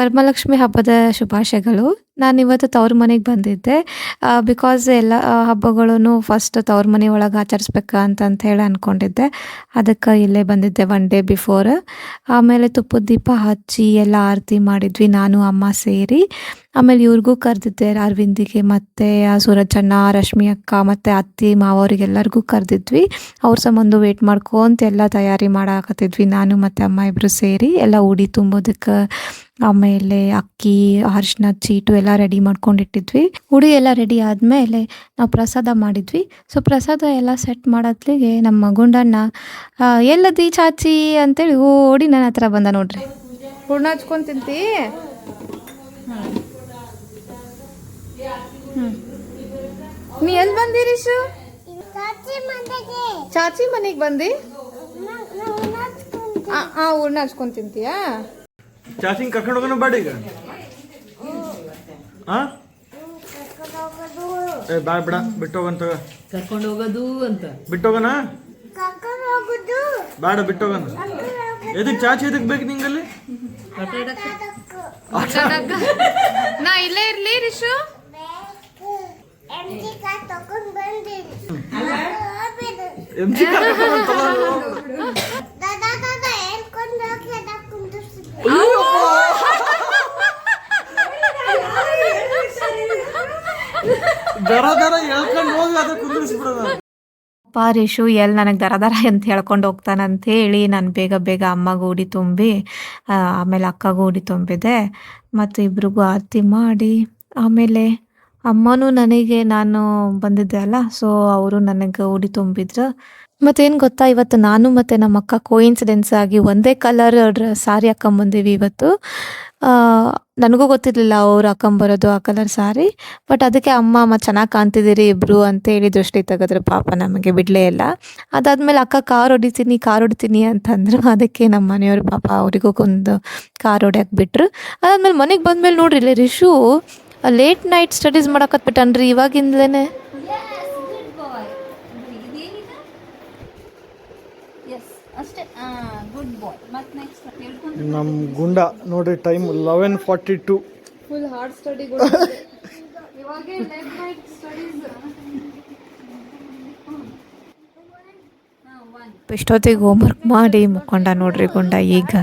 ವರಮಹಾಲಕ್ಷ್ಮಿ ಹಬ್ಬದ ಶುಭಾಶಯಗಳು. ನಾನಿವತ್ತು ತವ್ರ ಮನೆಗೆ ಬಂದಿದ್ದೆ. ಬಿಕಾಸ್ ಎಲ್ಲ ಹಬ್ಬಗಳೂ ಫಸ್ಟ್ ತವ್ರ ಮನೆ ಒಳಗೆ ಆಚರಿಸ್ಬೇಕು ಅಂತ ಹೇಳಿ ಅಂದ್ಕೊಂಡಿದ್ದೆ. ಅದಕ್ಕೆ ಇಲ್ಲೇ ಬಂದಿದ್ದೆ 1 ಡೇ ಬಿಫೋರ್. ಆಮೇಲೆ ತುಪ್ಪದ ದೀಪ ಹಚ್ಚಿ ಎಲ್ಲ ಆರತಿ ಮಾಡಿದ್ವಿ ನಾನು ಅಮ್ಮ ಸೇರಿ. ಆಮೇಲೆ ಇವ್ರಿಗೂ ಕರೆದಿದ್ದೆ, ಅರವಿಂದಿಗೆ ಮತ್ತು ಸೂರಜಣ್ಣ, ರಶ್ಮಿ ಅಕ್ಕ ಮತ್ತು ಅತ್ತಿ ಮಾವವ್ರಿಗೆಲ್ಲರಿಗೂ ಕರೆದಿದ್ವಿ. ಅವ್ರ ಸಂಬಂಧ ವೇಟ್ ಮಾಡ್ಕೊಂತ ಎಲ್ಲ ತಯಾರಿ ಮಾಡಾಕತ್ತಿದ್ವಿ ನಾನು ಮತ್ತು ಅಮ್ಮ ಇಬ್ಬರು ಸೇರಿ. ಎಲ್ಲ ಉಡಿ ತುಂಬೋದಕ್ಕೆ ಆಮೇಲೆ ಅಕ್ಕಿ, ಅರಿಶಿನದ ಚೀಟು ಎಲ್ಲ ರೆಡಿ ಮಾಡ್ಕೊಂಡಿಟ್ಟಿದ್ವಿ. ಉಡಿ ಎಲ್ಲ ರೆಡಿ ಆದಮೇಲೆ ನಾವು ಪ್ರಸಾದ ಮಾಡಿದ್ವಿ. ಸೊ ಪ್ರಸಾದ ಎಲ್ಲ ಸೆಟ್ ಮಾಡೋದ್ಲಿಗೆ ನಮ್ಮ ಗುಂಡಣ್ಣ ಎಲ್ಲದಿ ಚಾಚಿ ಅಂತೇಳಿ ಓಡಿ ನನ್ನ ಹತ್ರ ಬಂದ ನೋಡ್ರಿ. ಹೂರ್ಣ ಹಚ್ಕೊಂಡು ತಿಂತಿ? ನೀ ಎಲ್ಲಿ ಬಂದಿರಿ ಶು? ಚಾಚಿ ಮನೆಗೆ ಬಂದಿ? ಹೂರ್ಣ ಹಚ್ಕೊಂಡು ತಿಂತೀಯಾ? ಚಾಚಿಂಗ್ ಕರ್ಕೊಂಡು ಹೋಗೋಣ ಬೇಡ ಈಗ. ಬೇಡ ಬಿಡ ಬಿಟ್ಟೋಗಂತ. ಕರ್ಕೊಂಡು ಹೋಗೋದು ಅಂತ ಬಿಟ್ಟೋಗಣ ಬೇಡ ಬಿಟ್ಟೋಗಣ. ಎದಕ್ ಚಾಚಿ ಎದಕ್ ಬೇಕು ನಿಂಗಲ್ಲಿ? ನಾ ಇಲ್ಲೇ ಇರ್ಲಿ ರಿಶು. ದರ ಹೇಳ್ಕೊಂಡು ಹೋಗಿ ಅದ ಕುಂದಿರಿಸ್ಬಿಡೋದು. ರಿಶು ಎಲ್ಲಿ ನನಗೆ ದರ ಅಂತ ಹೇಳ್ಕೊಂಡು ಹೋಗ್ತಾನಂತ ಹೇಳಿ ನಾನು ಬೇಗ ಬೇಗ ಅಮ್ಮಗೂ ಉಡಿ ತುಂಬಿ ಆಮೇಲೆ ಅಕ್ಕಗೂ ಉಡಿ ತುಂಬಿದೆ. ಮತ್ತು ಇಬ್ರಿಗೂ ಆರತಿ ಮಾಡಿ ಆಮೇಲೆ ಅಮ್ಮನೂ ನನಗೆ ನಾನು ಬಂದಿದ್ದೆ ಅಲ್ಲ, ಸೊ ಅವರು ನನಗೆ ಉಡಿ ತುಂಬಿದ್ರು. ಮತ್ತೇನು ಗೊತ್ತಾ, ಇವತ್ತು ನಾನು ಮತ್ತು ನಮ್ಮ ಅಕ್ಕ ಕೋಇನ್ಸಿಡೆನ್ಸ್ ಆಗಿ ಒಂದೇ ಕಲರ್ ಸಾರಿ ಹಾಕೊಂಬಂದೀವಿ ಇವತ್ತು. ನನಗೂ ಗೊತ್ತಿರಲಿಲ್ಲ ಅವ್ರು ಹಾಕೊಂಬರೋದು ಆ ಕಲರ್ ಸಾರಿ. ಬಟ್ ಅದಕ್ಕೆ ಅಮ್ಮ ಚೆನ್ನಾಗಿ ಕಾಣ್ತಿದ್ದೀರಿ ಇಬ್ಬರು ಅಂತೇಳಿ ದೃಷ್ಟಿ ತೆಗೆದ್ರು. ಪಾಪ ನಮಗೆ ಬಿಡಲೇ ಇಲ್ಲ. ಅದಾದಮೇಲೆ ಅಕ್ಕ ಕಾರ್ ಹೊಡಿತೀನಿ ಅಂತಂದರು. ಅದಕ್ಕೆ ನಮ್ಮ ಮನೆಯವರು ಪಾಪ ಅವರಿಗೂ ಒಂದು ಕಾರ್ ಹೊಡ್ಯಕ್ಕೆ ಬಿಟ್ರು. ಅದಾದ್ಮೇಲೆ ಮನೆಗೆ ಬಂದಮೇಲೆ ನೋಡ್ರಿ ಇಲ್ಲಿ ರಿಶು ಲೇಟ್ ನೈಟ್ ಸ್ಟಡೀಸ್ ಮಾಡಕತ್ಬಿಟ್ಟನ್ರಿ ಇವಾಗಿಂದಲೇ. ನಮ್ಮ ಗುಂಡ ನೋಡ್ರಿ ಟೈಮ್ 11:42. Full hard study. ಇಷ್ಟೊತ್ತಿಗೆ ಹೋಮ್ವರ್ಕ್ ಮಾಡಿ ಮುಕ್ಕೊಂಡ ನೋಡ್ರಿ ಗುಂಡ ಈಗ.